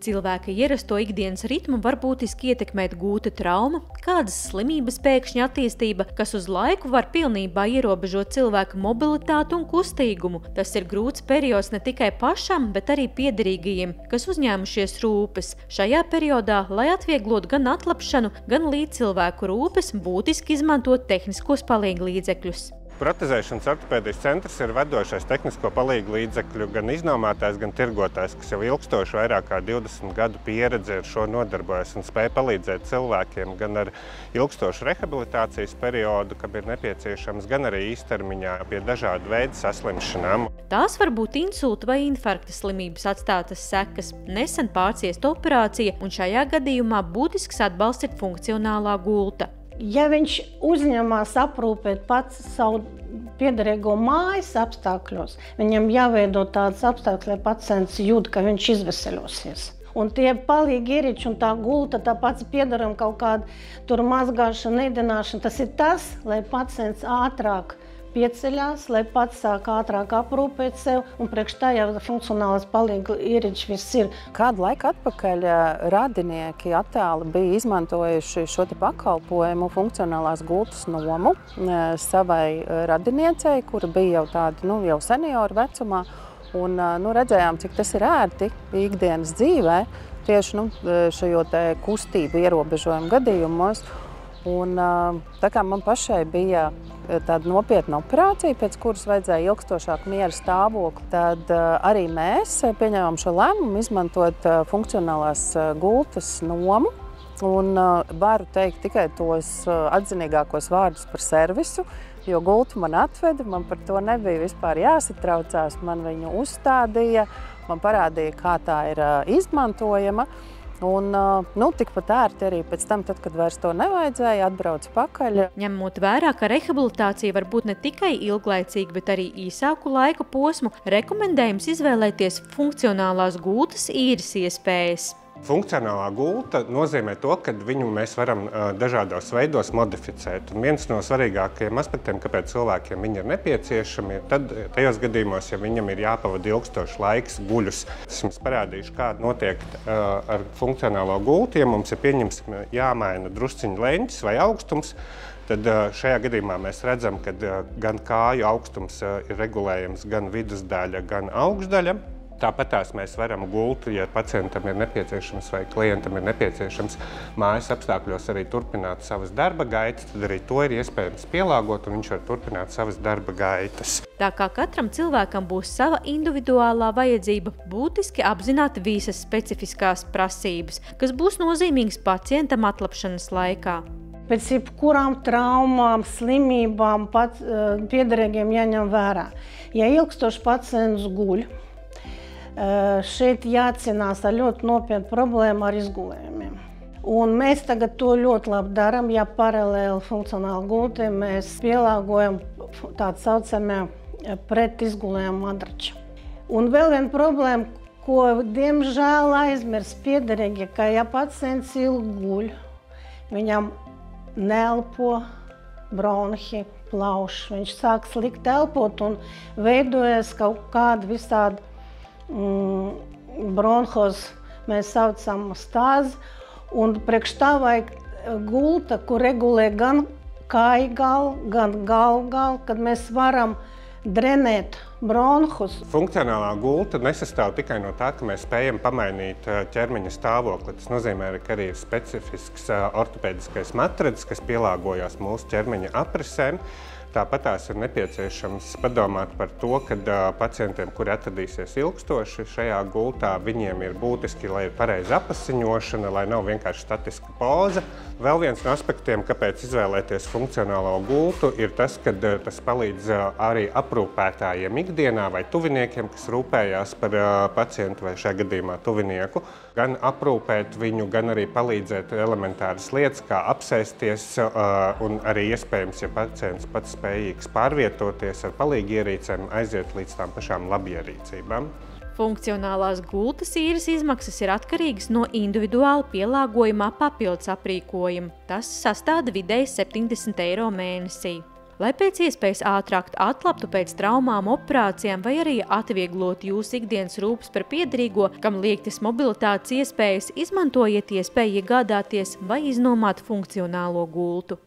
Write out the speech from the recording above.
cilvēka ierasto ikdienas ritmu var būtiski ietekmēt gūta trauma, kādas slimības pēkšņa attīstība, kas uz laiku var pilnībā ierobežot cilvēka mobilitāti un kustīgumu. Tas ir grūts periods ne tikai pašam, bet arī piederīgajiem, kas uzņēmušies rūpes. Šajā periodā, lai atvieglotu gan atlapšanu, gan līdzcilvēku rūpes, būtiski izmantot tehniskos palīglīdzekļus. Protezēšanas ortopēdijas centrs ir vadošais tehnisko palīgu līdzekļu gan iznomātājs, gan tirgotājs, kas jau ilgstoši vairāk kā 20 gadu pieredzi ar šo nodarbojas un spēj palīdzēt cilvēkiem gan ar ilgstošu rehabilitācijas periodu, kam ir nepieciešams, gan arī īstermiņā pie dažādu veidu saslimšanām. Tās var būt insulta vai infarkta slimības atstātas sekas, nesen pārciesta operācija, un šajā gadījumā būtisks atbalsts ir funkcionālā gulta. Ja viņš uzņemās aprūpēt pats savu piederīgo mājas apstākļos, viņam jāveido tādas apstākļas, lai pacients jūt, ka viņš izveseļosies. Un tie palīgi ierīči un tā gulta, tā pats piederam kaut kāda tur mazgāšana, ēdināšana, tas ir tas, lai pacients ātrāk pieceļās, lai pats sāk ātrāk aprūpēt sev, un priekš tā jau funkcionālās palīga ierīči viss ir. Kādu laiku atpakaļ radinieki attēli bija izmantojuši šo pakalpojumu funkcionālās gultas nomu savai radiniecei, kura bija jau tāda, jau senioru vecumā, un redzējām, cik tas ir ērti ikdienas dzīvē, tieši šajo kustību ierobežojumu gadījumos. Un, tā kā man pašai bija tāda nopietna operācija, pēc kuras vajadzēja ilgstošāku miera stāvokli, tad arī mēs pieņēmām šo lēmumu izmantot funkcionālās gultas nomu. Un varu teikt tikai tos atzinīgākos vārdus par servisu, jo gultu man atveda, man par to nebija vispār jāsatraucās, man viņu uzstādīja, man parādīja, kā tā ir izmantojama. Un tikpat ērti arī pēc tam, kad vairs to nevajadzēja, atbrauca pakaļ. Ņemot vērā, ka rehabilitācija var būt ne tikai ilglaicīga, bet arī īsāku laika posmu, rekomendējums izvēlēties funkcionālās gultas īres iespējas. Funkcionālā gulta nozīmē to, ka viņu mēs varam dažādos veidos modificēt. Un viens no svarīgākajiem aspektiem, kāpēc cilvēkiem viņi ir nepieciešami, ir tad tajos gadījumos, ja viņam ir jāpavada ilgstošs laiks guļus. Es jums parādīšu, kā notiek ar funkcionālo gultu. Ja mums ir pieņemsim jāmaina drusciņu leņķis vai augstums, tad šajā gadījumā mēs redzam, ka gan kāju augstums ir regulējams gan vidusdaļa, gan augšdaļa. Tāpatās mēs varam gultu, ja pacientam ir nepieciešams vai klientam ir nepieciešams mājas apstākļos arī turpināt savas darba gaitas, tad arī to ir iespējams pielāgot un viņš var turpināt savas darba gaitas. Tā kā katram cilvēkam būs sava individuālā vajadzība, būtiski apzināt visas specifiskās prasības, kas būs nozīmīgas pacientam atlapšanas laikā. Pēc jebkurām traumām, slimībām piederīgiem jāņem vērā. Ja ilgstoši pacients guļ, šeit jācīnās ar ļoti nopietnu problēmu ar izgulējumiem. Un mēs tagad to ļoti labi darām, ja paralēli funkcionāli gultai mēs pielāgojam tādu saucamie pret izgulējumu madraču. Un vēl viena problēma, ko diemžēl aizmirst piederīgi, ka ja pacients ilgi guļ, viņam neelpo bronhi, plauši, viņš sāk slikt elpot un veidojas kaut kāda visāda bronhos, mēs saucam stāzi, un priekš tā vajag gulta, kur regulē gan kāju galu, gan galvu galu, kad mēs varam drenēt bronhus. Funkcionālā gulta nesastāv tikai no tā, ka mēs spējam pamainīt ķermeņa stāvokli. Tas nozīmē, ka arī ir specifisks ortopēdiskais matracis, kas pielāgojas mūsu ķermeņa aprisēm. Tāpat tās ir nepieciešams padomāt par to, ka pacientiem, kuri atradīsies ilgstoši šajā gultā, viņiem ir būtiski, lai ir pareiza apasiņošana, lai nav vienkārši statiska poza. Vēl viens no aspektiem, kāpēc izvēlēties funkcionālo gultu, ir tas, ka tas palīdz arī aprūpētājiem ikdienā vai tuviniekiem, kas rūpējās par pacientu vai šajā gadījumā tuvinieku, gan aprūpēt viņu, gan arī palīdzēt elementāras lietas, kā apsēsties un arī iespējams, ja pacients pats spējīgs pārvietoties ar palīgierīcēm, aiziet līdz tām pašām labierīcībām. Funkcionālās gultas īres izmaksas ir atkarīgas no individuāli pielāgojumā papildus aprīkojuma. Tas sastāda vidēji 70 € mēnesī. lai pēc iespējas ātrāk atlaptu pēc traumām, operācijām vai arī atvieglotu jūsu ikdienas rūpes par piederīgo, kam liektas mobilitātes iespējas, izmantojiet iespēju iegādāties vai iznomāt funkcionālo gultu.